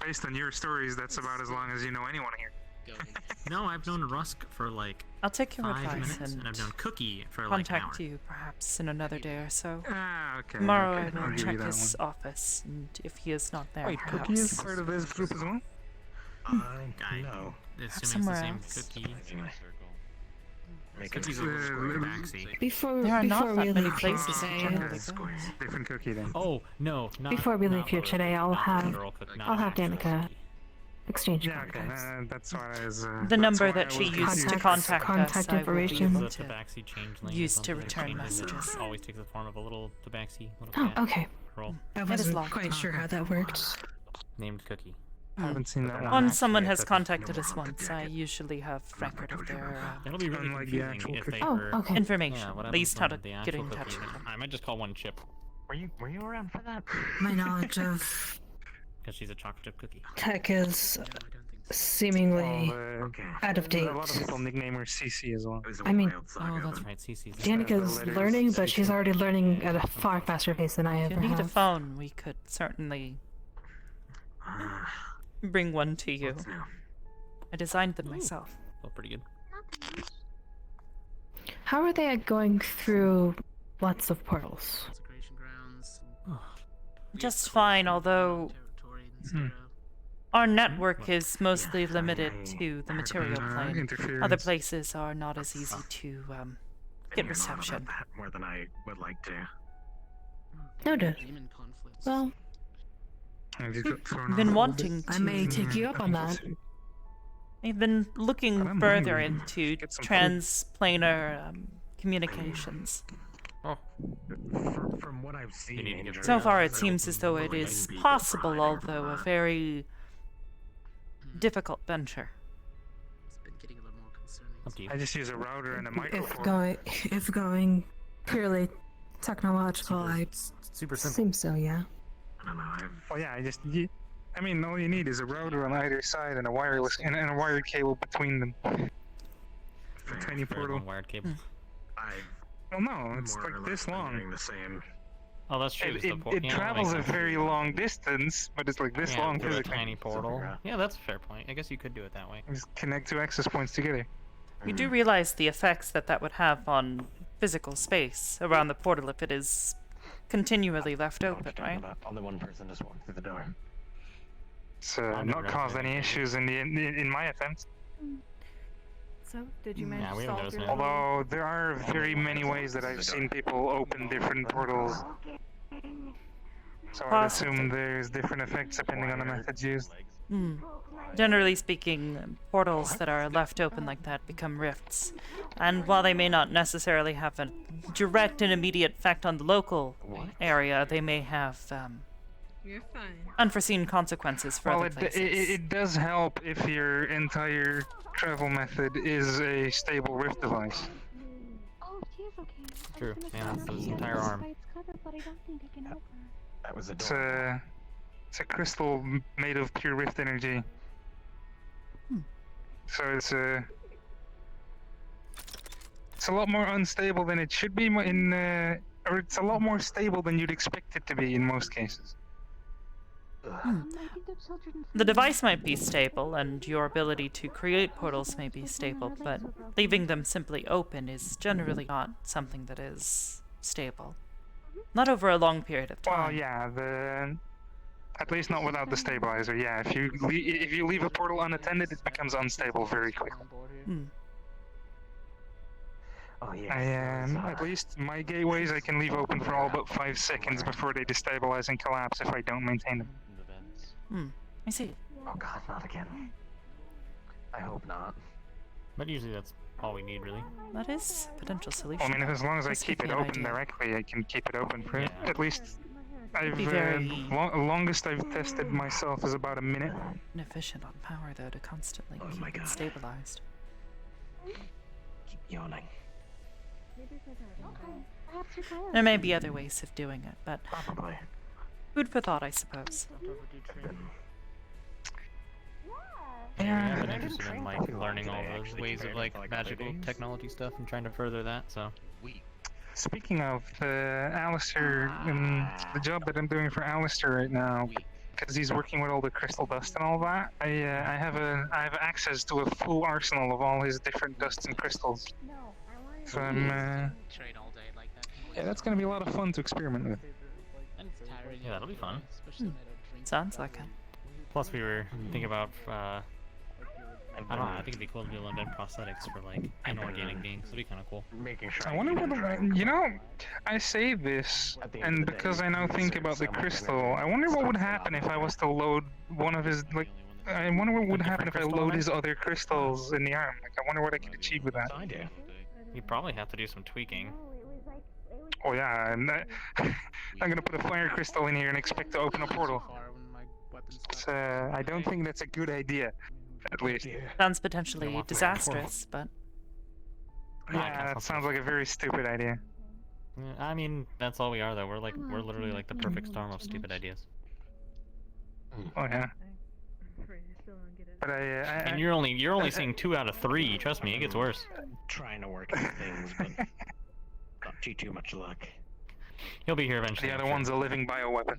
based on your stories, that's about as long as you know anyone here. No, I've known Rusk for like I'll take your 5 advice minutes, and I've known and Cookie for like an hour. contact you perhaps in another day or so. Ah, okay. Tomorrow okay. I I'll will give you check that his one. office, and if he is not there, Wait, Cookie is perhaps. part of this group as well? Guy. No. Assuming it's the somewhere same else. Cookie. Make it Cookie's over in the backseat. Before There are not we that many leave here places to today, generally Okay. go. Different Cookie then. Oh no! Not, Before we not leave here Lotus today, Cookie, I'll not have- literal Cookie, not I'll have actual Danica Cookie. exchange Yeah, okay. contact. That's why I was. The that's number why that I she was used to Contacts, contact contact us, I will be information. able The to. tabaxi change lane. use to something return changes, it messages. Always takes the form of a little tabaxi, little Oh, cat okay. roll I is wasn't locked. quite sure how that worked. named Cookie. I haven't seen that one. Once someone actually, has but- contacted us once, I usually have record of their That'll be really Unlike the confusing actual if Cookie. they Oh, were. okay. information, Yeah, what at least how to happens when the get in actual touch Cookie- with them. I might just call one Chip Were you around for that? My knowledge of because she's a chocolate chip cookie. tech is No, I don't think so. seemingly Well, Okay. out of date. a lot of people nickname her CC as well. It was a I mean- wild Oh, saga, that's but right. Cece's. Danica's letters learning, but CC. she's already learning at a far faster pace than I If ever you need a have. phone, we could certainly bring one to you. What's new? I designed them myself. Felt pretty good. How are they going through lots of portals? Consecration grounds. Just fine, although our network is mostly limited to the material plane. Interference. Other places are not as easy to get reception. More than I would like to. Noted. Demon conflicts. Well, And you got thrown I've been off. wanting I to. may take you up on that. I've been looking I'm further hungry. into Get some food. transplanar communications. Oh, From what I've seen, You need to get So far, it seems as though it is possible, although a very difficult venture. It's been getting a little more concerning. up to you. I just use a router and a microphone. If going purely technological, I Super simple. seem so, yeah. I don't know. Oh yeah, I mean, all you need is a router on either side and a wireless and a wired cable between them. Tiny Very portal. long wired cable. Well, no, it's like this long. The same. Oh, that's true. It, it's the it, por- it yeah, that travels a makes sense. very long distance, but it's like this Yeah, long through a physically. tiny portal. figure out. Yeah, that's a fair point. I guess you could do it that way. Just connect two access points together. You do realize the effects that would have on physical space around the portal if it is continually left open, right? Only one person just walked through the door. It's I've not never caused had any any issues in my attempts. So, did you Yeah, we haven't noticed anything. Although there are very many ways that I've seen people open different portals. So I'd assume there's different effects depending on the methods used. Hmm. Generally speaking, portals that are left open like that become rifts. And while they may not necessarily have a direct and immediate effect on the local area, they may have You're fine. unforeseen consequences for Well, other it places. does help if your entire travel method is a stable rift device. Oh, she is okay. I True. was gonna Yeah, tell that's her his she entire has arm. spikes covered, but I don't think I can help her. That was a It's door. a crystal made of pure rift energy. So it's a lot more unstable than it should be or it's a lot more stable than you'd expect it to be in most cases. I think the children. The device might be stable, and your ability to create portals may be stable, but leaving them simply open is generally not something that is stable. Not over a long period of time. Well, yeah, at least not without the stabilizer. Yeah, if you leave a portal unattended, it becomes unstable very quickly. Hmm. Oh yeah. At least my gateways I can leave open for all but 5 seconds before they destabilize and collapse if I don't maintain them. Hmm. I see. Oh god, not again. I hope not. But usually that's all we need, really. That is a potential solution. Well, I mean, as long as I Just keep give it me an open idea. directly, I can keep it open for Yeah. at least. I've Be very- longest I've tested myself is about a minute. Inefficient on power, though, to constantly Oh keep my it God. stabilized. Keep yawning. Perhaps you can. There may be other ways of doing it, but Probably. food for thought, I suppose. Yeah, I've been interested in like learning all those ways of like magical technology stuff and trying to further that. So Speaking of Alistair, the job that I'm doing for Alistair right now, because he's working with all the crystal dust and all that, I have access to a full arsenal of all his different dusts and crystals. So I'm Trade all day like that. yeah, that's gonna be a lot of fun to experiment with. And it's tiring. Yeah, that'll be fun. Especially when I don't drink. Sounds like it. plus we were thinking about I don't know. I think it'd be cool to do London prosthetics for like inorganic beings. It'd be kind of cool. Making sure. I wonder what I say this, and because I now think about the crystal, I wonder what would happen if I was to load one of his like. I wonder what would happen if I load his other crystals in the arm. Like, I wonder what I could achieve with that. I do. You'd probably have to do some tweaking. Oh yeah, and I'm gonna put a fire crystal in here and expect to open a portal. Far when my weapons It's, I don't think that's a good idea, at least. Sounds potentially disastrous, but Yeah, that sounds like a very stupid idea. Yeah, I mean, that's all we are though. We're literally like the perfect storm of stupid ideas. Oh yeah. But And you're only seeing 2 out of 3. Trust me, it gets worse. Trying to work out things, but not too much luck. He'll be here eventually. the I'm other sure. one's a living bioweapon.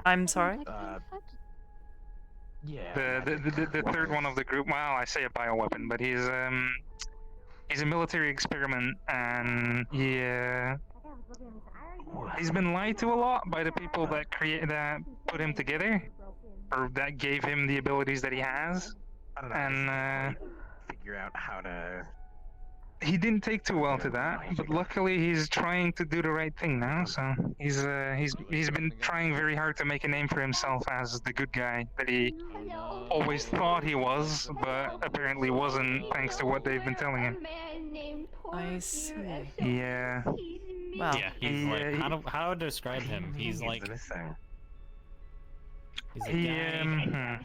I'm sorry? Yeah. The third one of the group. Well, I say a bioweapon, but he's a military experiment, and he's been lied to a lot by the people that put him together, or that gave him the abilities that he has. I don't know. And Figure out how to. he didn't take too well to that, but luckily he's trying to do the right thing now. So he's been trying very hard to make a name for himself as the good guy that he always thought he was, but apparently wasn't, thanks to what they've been telling him. I see. Yeah. Well, Yeah, he's He, like, he- how to describe him? He's like, he's a He guy.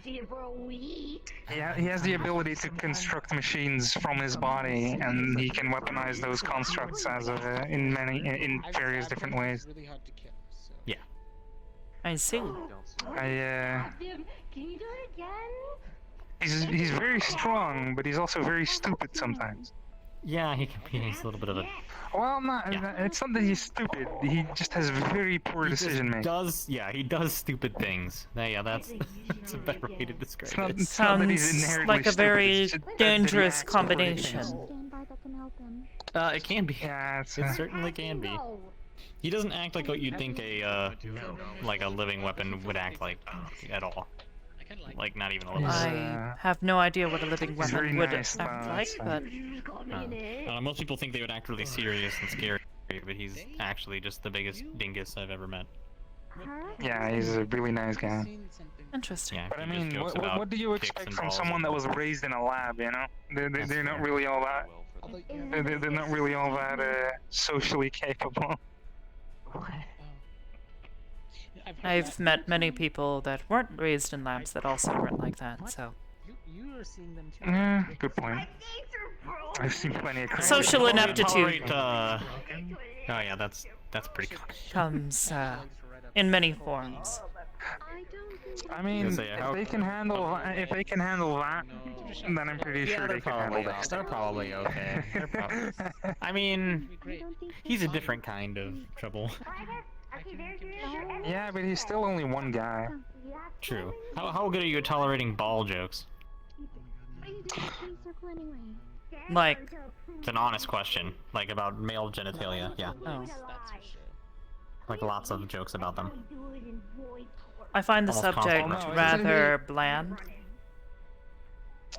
he has the ability to construct machines from his body, and he can weaponize those constructs as in various different ways. Really hard to kill, so. Yeah. I see. I Can you do it again? he's very strong, but he's also very stupid sometimes. Yeah, he can be. He's a little bit of a. Well, it's not that he's stupid. He just has very poor He just decision making. he does stupid things. Yeah, that's a better way to describe It's not, it. it's not that he's Sounds inherently like a stupid, very it's just that he dangerous acts the way he combination. is. It can be. Yeah, it's It certainly can be. He doesn't act like what you'd think a living weapon would act like at all. I kinda Like not even a little. He's, I have no idea what a living he's very weapon would nice, act though, like, so- but Most people think they would act really serious and scary, but he's actually just the biggest dingus I've ever met. Yeah, he's a really nice guy. interesting. Yeah, But I he just mean, jokes what about do you dicks expect and from balls someone and- that was raised in a lab? You know, they're That's not fair. really all that. Although, They're not really all that socially capable. I've met many people that weren't raised in labs that also weren't like that, so. you are seeing them too. Yeah, good point. I've seen plenty of crazy Social people. ineptitude Oh yeah, that's pretty common. comes in many forms. I mean, Yes, yeah, if they can handle that, then I'm pretty sure they can handle this. They're probably okay. I mean, he's a different kind of trouble. Yeah, but he's still only one guy. True. How good are you at tolerating ball jokes? Like, It's an honest question, like about male genitalia. Yeah, oh. like lots of jokes about them. I find the Almost subject constant. Oh, no, rather bland.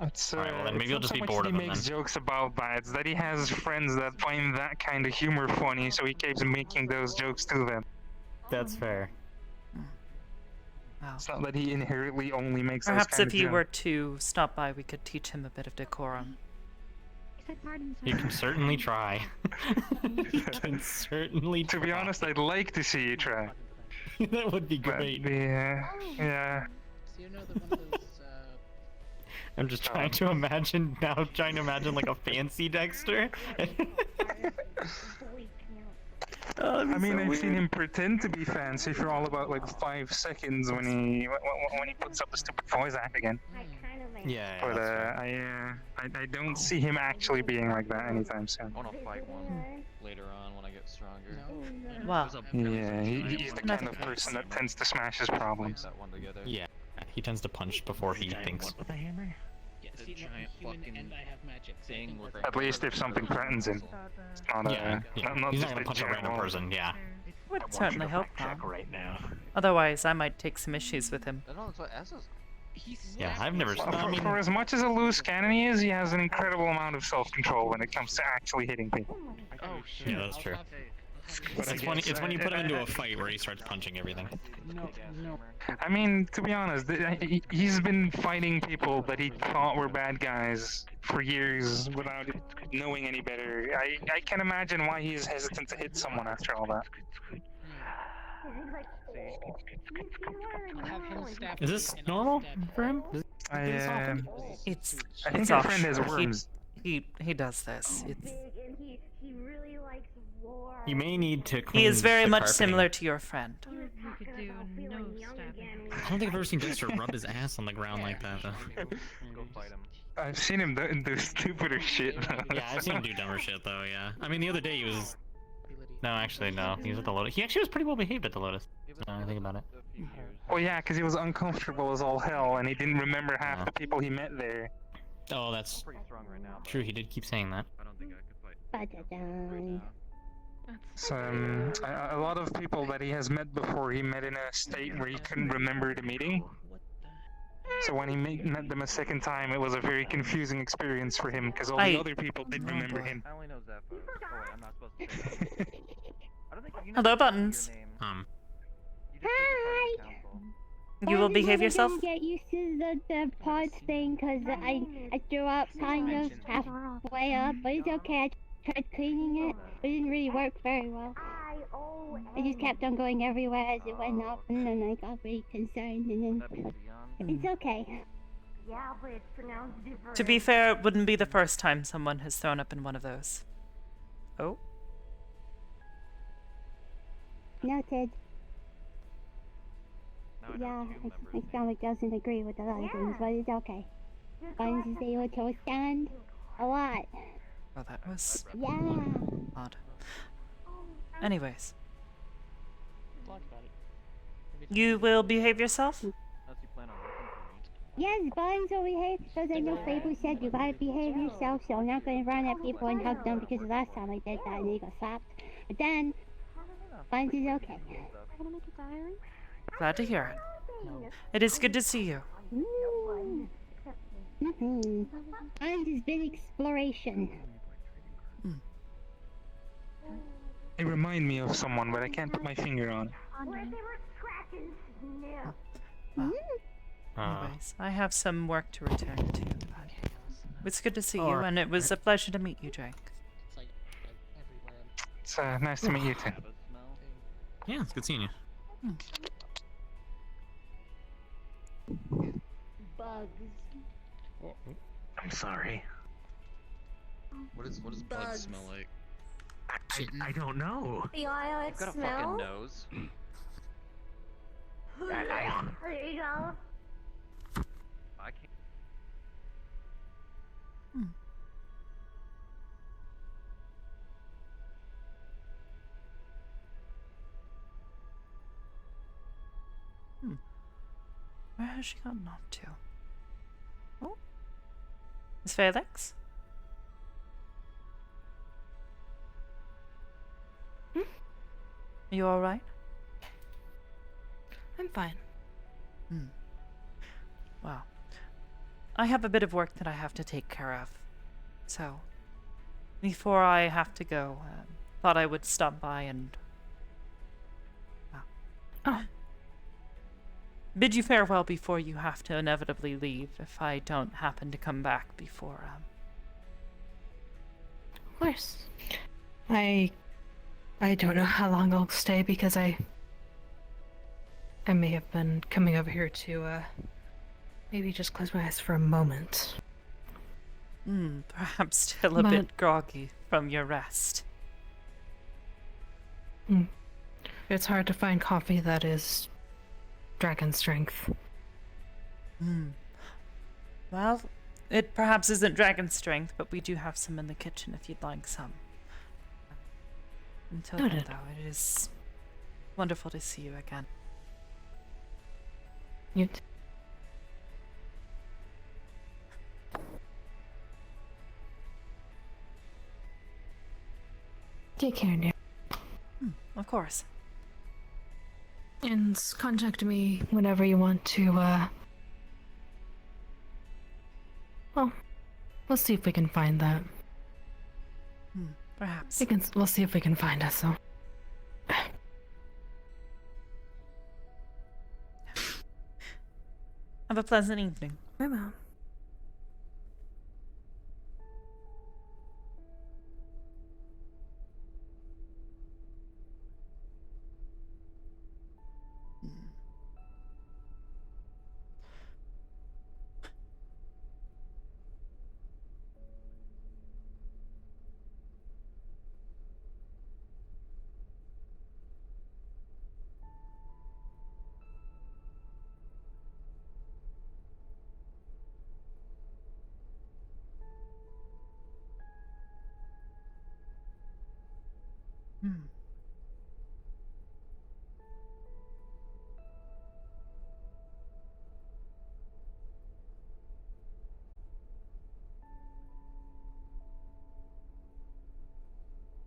It's, Alright, well, then maybe it's you'll not just so be much bored that of he him makes then. jokes about that. It's that he has friends that find that kind of humor funny, so he keeps making those jokes to them. That's fair. Wow. It's not that he inherently only makes Perhaps those kind if of he jokes. were to stop by, we could teach him a bit of decorum. You can certainly try. You can certainly To try. be honest, I'd like to see you try. That would be But great. yeah. So you know that one of those, I'm just trying to imagine like a fancy Dexter. I mean, I've seen him pretend to be fancy for all about like 5 seconds when he puts up the stupid voice act again. Yeah, But that's fair. I don't see him actually being like that anytime soon. I want to fight one later on when I get stronger. Well, Yeah, he's the kind of person that tends to smash his problems. That one together. Yeah, he tends to punch before he thinks. With a hammer? yeah, The see, giant human fucking and I have magic. So I thing think with we're a At least if something threatens him. It's not Yeah, not he's just not gonna a punch a random general- person. Yeah. would I want certainly you to help fact check him. right now. Otherwise, I might take some issues with him. I don't know, it's what S is. Yeah, I've never. Well, I mean, for as much as a loose cannon he is, he has an incredible amount of self-control when it comes to actually hitting people. Oh shit. yeah, that's true. But I It's funny. guess, It's when you put him uh, into a fight where he starts punching everything. No, no. I mean, to be honest, he's been fighting people that he thought were bad guys for years without knowing any better. I can imagine why he is hesitant to hit someone after all that. I'll have him stab Is me this and I'll normal stab for him? Does I, he do this often? It's I think it's your off. friend has worms. He does this. It's, He really likes war. You may need to. Clean he is very the much carpeting. similar to your friend. You could do no stabbing. I don't think I've ever seen Dexter rub his ass on the ground like that. Though. Go fight him. I've seen him do stupider shit. Though. Yeah, I've seen him do dumber shit though. Yeah. I mean, the other day he was No, actually, no. He was at the Lotus. He actually was pretty well behaved at the Lotus. I think about it. Well, yeah, because he was uncomfortable as all hell, and he didn't remember half Yeah. the people he met there. Oh, that's true. He did keep saying that. Ba-da-dun. So, a lot of people that he has met before, he met in a state where he couldn't remember the meeting. So when he met them a second time, it was a very confusing experience for him, because all the other people did Oh, remember boy. him. I only know Zephyr. Oh, wait, I'm not supposed to say that. I don't think you Hello, never told me Buttons. your name. You just said you're part of the council. You will behave yourself? Get used to the pods thing because I threw up kind of halfway up, but it's okay. I tried cleaning it, but it didn't really work very well. I just kept on going everywhere as it went up, and then I got really concerned, and That be then Dion. it's okay. Yeah, but it's pronounced different. To be fair, it wouldn't be the first time someone has thrown up in one of those. Oh? Noted. Now I know Yeah, two members. my stomach doesn't agree with a lot of things, but it's okay. Buns is able to stand a lot. Well, that was Yeah. odd. Anyways, Talk about it. you will behave yourself? Unless you plan on working for me. Yes, Buns will behave because I know Fable said you gotta behave yourself, so I'm not gonna run at people and hug them because the last time I did that and they got slapped. But then, Buns is okay. Glad to hear it. It is good to see you. Buns has been exploration. They remind me of someone, but I can't put my finger on it. Anyways, I have some work to return to. But it's good to see you, Alright. and it was a pleasure to meet you, Jake. It's like everywhere. It's nice to meet you too. Have a smell. Yeah, it's good seeing you. Bugs. I'm sorry. What does bugs smell like? I don't know. The oil You've got a smell. fucking nose. There you go. I can't. Where has she gotten off to? Oh, Miss Felix? Are you all right? I'm fine. Well, I have a bit of work that I have to take care of. So, before I have to go, thought I would stop by and bid you farewell before you have to inevitably leave if I don't happen to come back before. Of course. I don't know how long I'll stay because I may have been coming over here to maybe just close my eyes for a moment. Perhaps still a But- bit groggy from your rest. It's hard to find coffee that is dragon strength. Well, it perhaps isn't dragon strength, but we do have some in the kitchen if you'd like some. Until then, Noted. though, it is wonderful to see you again. You take care, dear. Of course. And contact me whenever you want to, well, we'll see if we can find that. Perhaps. We'll see if we can find us, so. Have a pleasant evening. Bye, Mom.